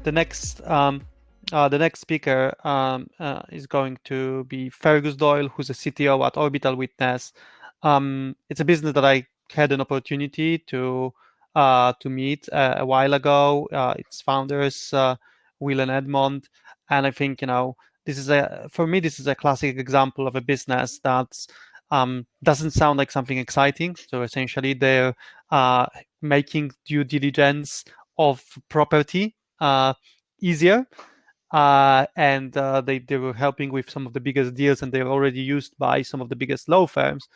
the next speaker is going to be Fergus Doyle, who's a CTO at Orbital Witness. It's a business that I had an opportunity to meet a while ago. Its founders, Will and Edmond, and I think this is for me this is a classic example of a business that doesn't sound like something exciting. So essentially, they're making due diligence of property easier, and they were helping with some of the biggest deals, and they're already used by some of the biggest law firms.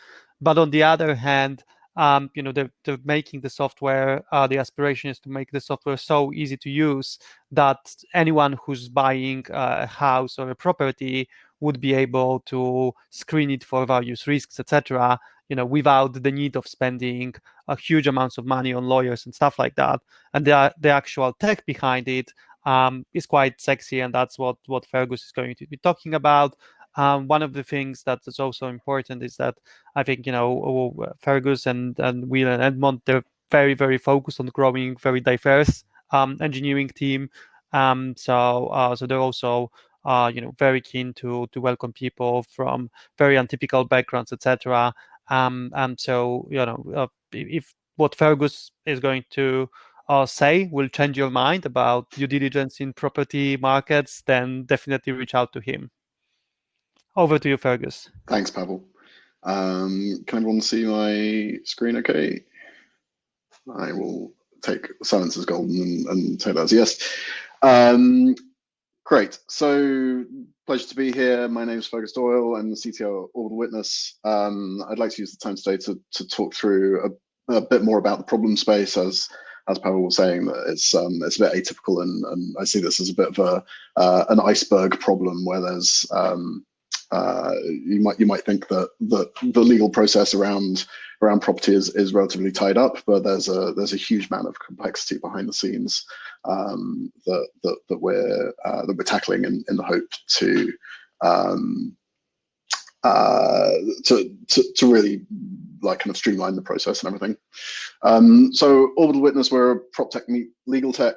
But on the other hand, they're making the software. The aspiration is to make the software so easy to use that anyone who's buying a house or a property would be able to screen it for various risks, etc. Without the need of spending a huge amounts of money on lawyers and stuff like that. And the actual tech behind it is quite sexy, and that's what Fergus is going to be talking about. One of the things that is also important is that I think Fergus and Will and Edmond, they're very, very focused on growing very diverse engineering team. So they're also very keen to welcome people from very untypical backgrounds, etc. And so if what Fergus is going to say will change your mind about due diligence in property markets, then definitely reach out to him. Over to you, Fergus. Thanks, Pavel. Can everyone see my screen okay? I will take silence as golden and take that as a yes. Great. So pleasure to be here. My name is Fergus Doyle. I'm the CTO of Orbital Witness. I'd like to use the time today to talk through a bit more about the problem space, as Pavel was saying, that it's a bit atypical, and I see this as a bit of an iceberg problem where there's you might think that the legal process around property is relatively tied up, but there's a huge amount of complexity behind the scenes that we're tackling in the hope to really kind of streamline the process and everything. So Orbital Witness, we're a prop tech meet legal tech.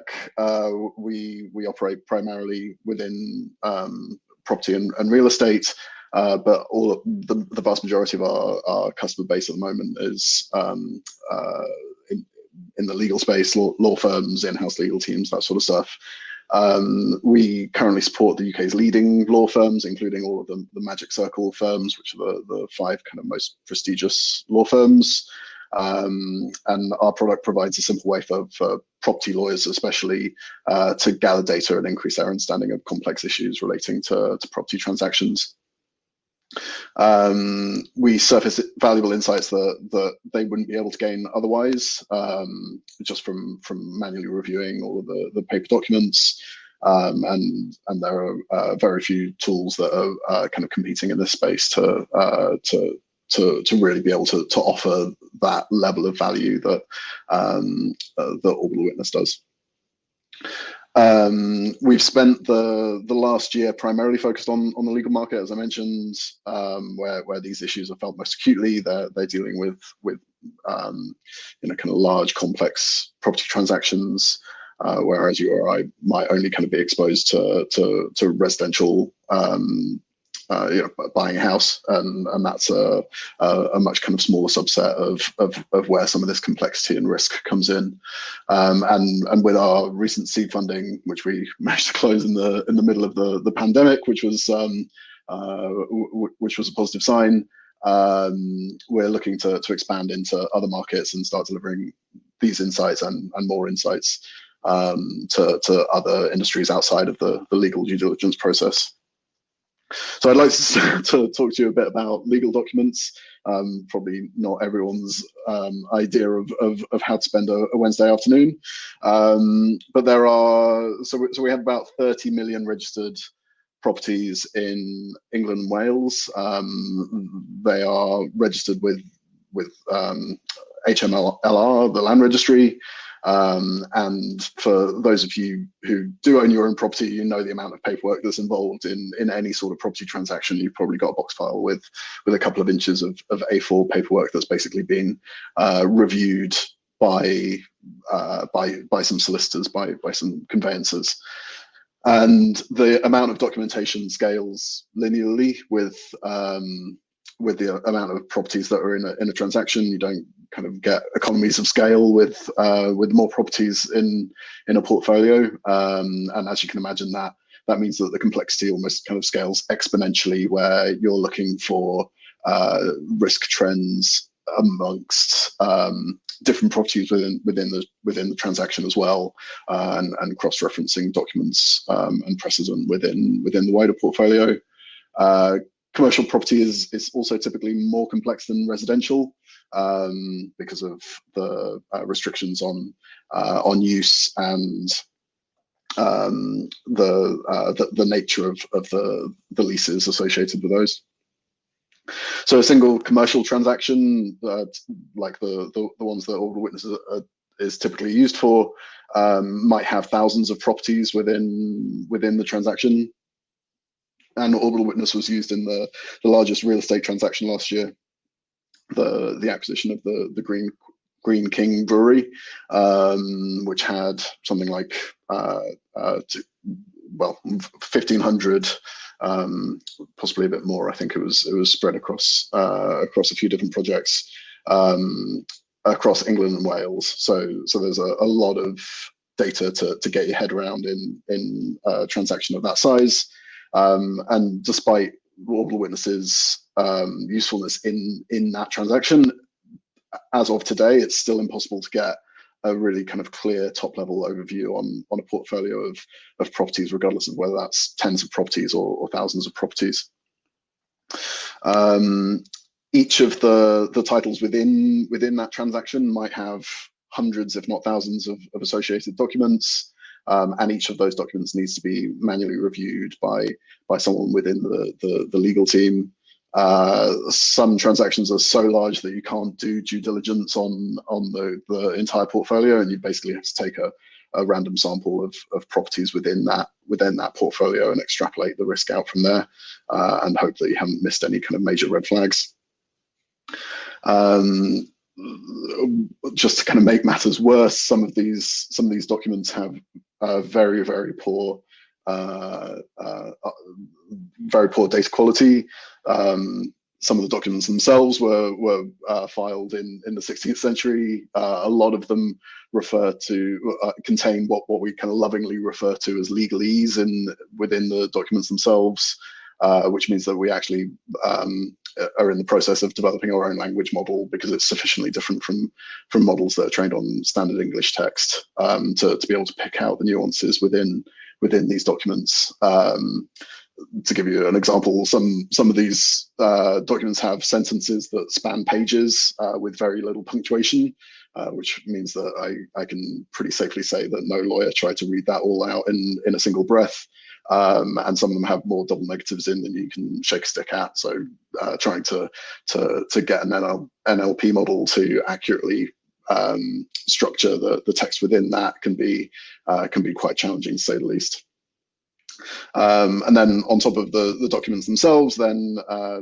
We operate primarily within property and real estate, but all of the vast majority of our customer base at the moment is in the legal space, law firms, in-house legal teams, that sort of stuff. We currently support the UK's leading law firms, including all of the Magic Circle firms, which are the 5 kind of most prestigious law firms. And our product provides a simple way for property lawyers, especially, to gather data and increase their understanding of complex issues relating to property transactions. We surface valuable insights that they wouldn't be able to gain otherwise, just from manually reviewing all of the paper documents. And there are very few tools that are kind of competing in this space to really be able to offer that level of value that Orbital Witness does. We've spent the last year primarily focused on the legal market, as I mentioned, where these issues are felt most acutely. They're dealing with kind of large, complex property transactions, whereas you or I might only kind of be exposed to residential. Buying a house, and that's a much kind of smaller subset of where some of this complexity and risk comes in. And with our recent seed funding, which we managed to close in the middle of the pandemic, which was a positive sign, we're looking to expand into other markets and start delivering these insights and more insights to other industries outside of the legal due diligence process. So I'd like to talk to you a bit about legal documents. Probably not everyone's idea of how to spend a Wednesday afternoon, but there are so we have about 30 million registered properties in England and Wales. They are registered with HMLR, the land registry. And for those of you who do own your own property, you know the amount of paperwork that's involved in any sort of property transaction. You've probably got a box file with a couple of inches of A4 paperwork that's basically been reviewed by by some solicitors, by some conveyancers. And the amount of documentation scales linearly with the amount of properties that are in a transaction. You don't kind of get economies of scale with more properties in a portfolio. And as you can imagine, that means that the complexity almost kind of scales exponentially, where you're looking for risk trends amongst different properties within the transaction as well, and cross-referencing documents and precedent within the wider portfolio. Commercial property is also typically more complex than residential because of the restrictions on use and the nature of the leases associated with those. So a single commercial transaction, like the ones that Orbital Witness is typically used for, might have thousands of properties within the transaction. And Orbital Witness was used in the largest real estate transaction last year, the acquisition of the Green King Brewery, which had something like 1,500. Possibly a bit more. I think it was spread across a few different projects across England and Wales. So there's a lot of data to get your head around in a transaction of that size. And despite Orbital Witness's usefulness in that transaction, as of today, it's still impossible to get a really kind of clear top-level overview on a portfolio of properties, regardless of whether that's tens of properties or thousands of properties. Each of the titles within that transaction might have hundreds, if not thousands, of associated documents, and each of those documents needs to be manually reviewed by someone within the legal team. Some transactions are so large that you can't do due diligence on the entire portfolio, and you basically have to take a random sample of properties within that portfolio and extrapolate the risk out from there, and hope that you haven't missed any kind of major red flags. Just to kind of make matters worse, some of these documents have very, very poor data quality. Some of the documents themselves were filed in the 16th century. A lot of them contain what we kind of lovingly refer to as legalese within the documents themselves, which means that we actually are in the process of developing our own language model, because it's sufficiently different from models that are trained on standard English text to be able to pick out the nuances within these documents. To give you an example, some of these documents have sentences that span pages with very little punctuation, which means that I can pretty safely say that no lawyer tried to read that all out in a single breath. And some of them have more double negatives in than you can shake a stick at. So trying to get an NLP model to accurately structure the text within that can be quite challenging, to say the least. And then on top of the documents themselves, then a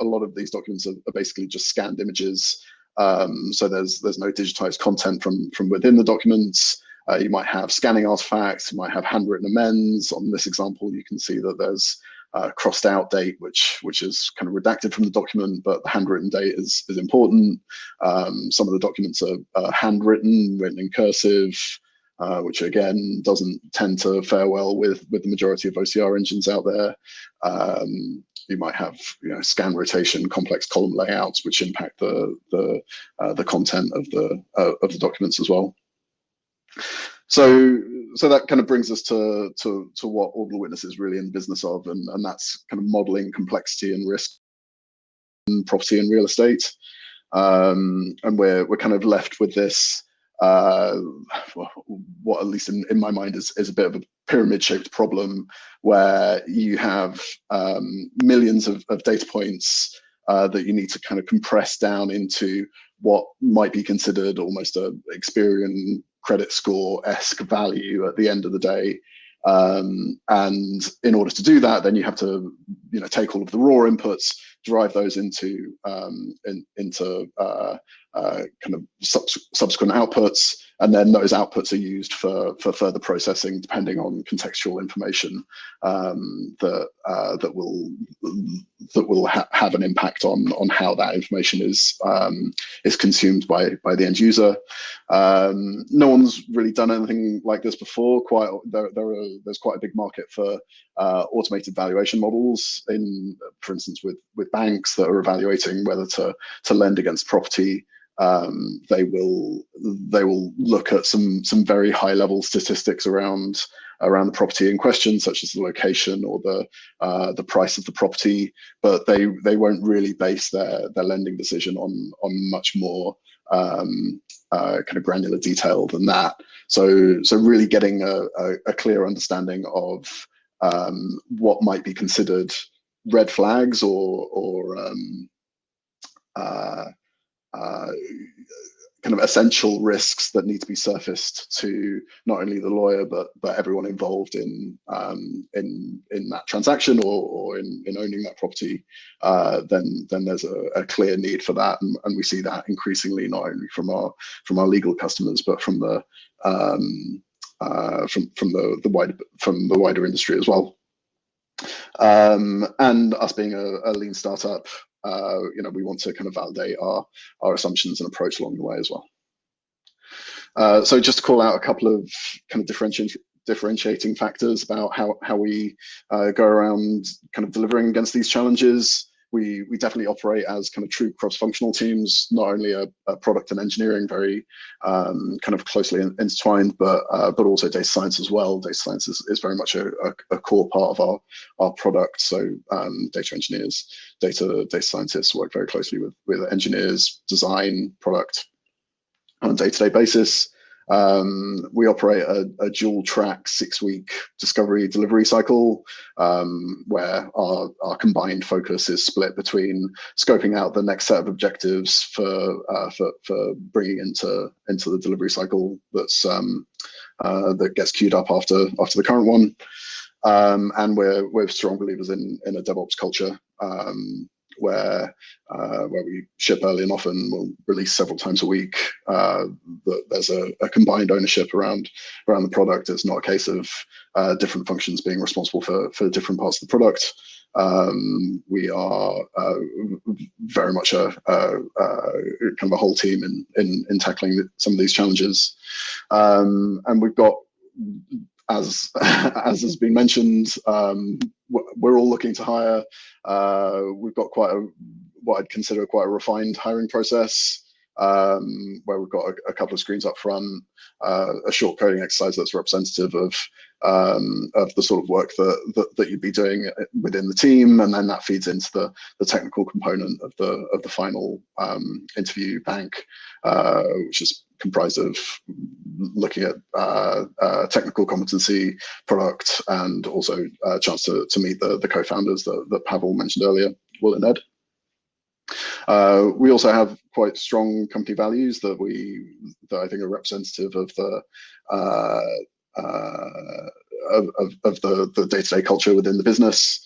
lot of these documents are basically just scanned images. So there's no digitized content from within the documents. You might have scanning artifacts, you might have handwritten amends. On this example, you can see that there's crossed out date, which is kind of redacted from the document, but the handwritten date is important. Some of the documents are handwritten, written in cursive, which again doesn't tend to fare well with the majority of OCR engines out there. You might have scan rotation, complex column layouts, which impact the content of the documents as well. So that kind of brings us to what Orbital Witness is really in business of, and that's kind of modeling complexity and risk in property and real estate. And we're kind of left with this, what at least in my mind is a bit of a pyramid-shaped problem, where you have millions of data points that you need to kind of compress down into what might be considered almost a Experian credit score-esque value at the end of the day. And in order to do that, then you have to take all of the raw inputs, drive those into kind of subsequent outputs, and then those outputs are used for further processing, depending on contextual information that will have an impact on how that information is consumed by the end user. No one's really done anything like this before. There's quite a big market for automated valuation models, for instance, with banks that are evaluating whether to lend against property. They will look at some very high level statistics around the property in question, such as the location or the price of the property, but they won't really base their lending decision on much more kind of granular detail than that. So really getting a clear understanding of what might be considered red flags or kind of essential risks that need to be surfaced to not only the lawyer but everyone involved in that transaction or in owning that property, then there's a clear need for that, and we see that increasingly not only from our legal customers but from the wider industry as well. And us being a lean startup, we want to kind of validate our assumptions and approach along the way as well. So just to call out a couple of kind of differentiating factors about how we go around kind of delivering against these challenges. We definitely operate as kind of true cross-functional teams, not only a product and engineering very kind of closely intertwined, but also data science as well. Data science is very much a core part of our product. So data engineers, data scientists work very closely with engineers, design, product on a day-to-day basis. We operate a dual track 6-week discovery delivery cycle, where our combined focus is split between scoping out the next set of objectives for bringing into the delivery cycle that gets queued up after the current one. And we're strong believers in a DevOps culture, where we ship early and often we'll release several times a week. There's a combined ownership around the product. It's not a case of different functions being responsible for different parts of the product. We are very much a kind of a whole team in tackling some of these challenges, and we've got, as has been mentioned, we're all looking to hire. We've got what I'd consider quite a refined hiring process, where we've got a couple of screens up front, a short coding exercise that's representative of the sort of work that you'd be doing within the team, and then that feeds into the technical component of the final interview bank, which is comprised of looking at technical competency, product, and also a chance to meet the co-founders that Pavel mentioned earlier, Will and Ed. We also have quite strong company values that I think are representative of the day-to-day culture within the business.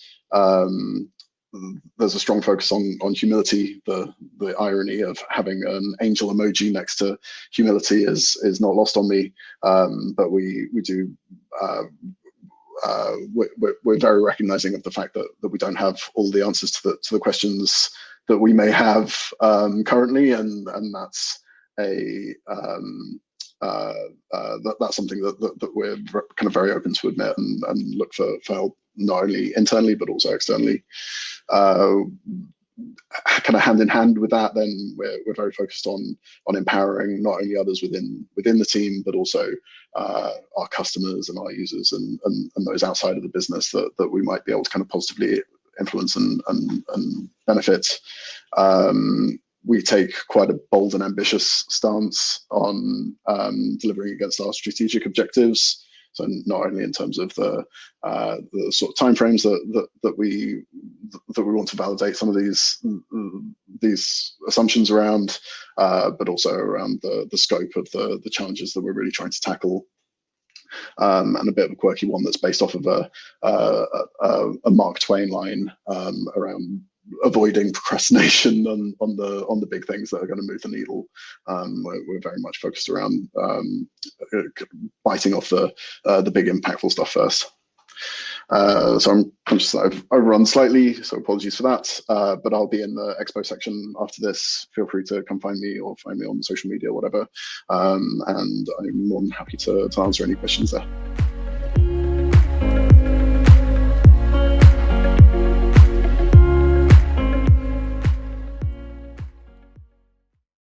There's a strong focus on humility. The irony of having an angel emoji next to humility is not lost on me. But we do. We're very recognizing of the fact that we don't have all the answers to the questions that we may have currently, and that's that's something that we're kind of very open to admit and look for help, not only internally but also externally. Kind of hand in hand with that, then we're very focused on empowering not only others within the team, but also our customers and our users and those outside of the business that we might be able to kind of positively influence and benefit. We take quite a bold and ambitious stance on delivering against our strategic objectives. So not only in terms of the sort of timeframes that we want to validate some of these assumptions around, but also around the scope of the challenges that we're really trying to tackle. And a bit of a quirky one that's based off of a Mark Twain line around avoiding procrastination on the big things that are going to move the needle. We're very much focused around biting off the big impactful stuff first. So I'm conscious that I've overrun slightly, so apologies for that. But I'll be in the expo section after this. Feel free to come find me or find me on social media, whatever. And I'm more than happy to answer any questions there.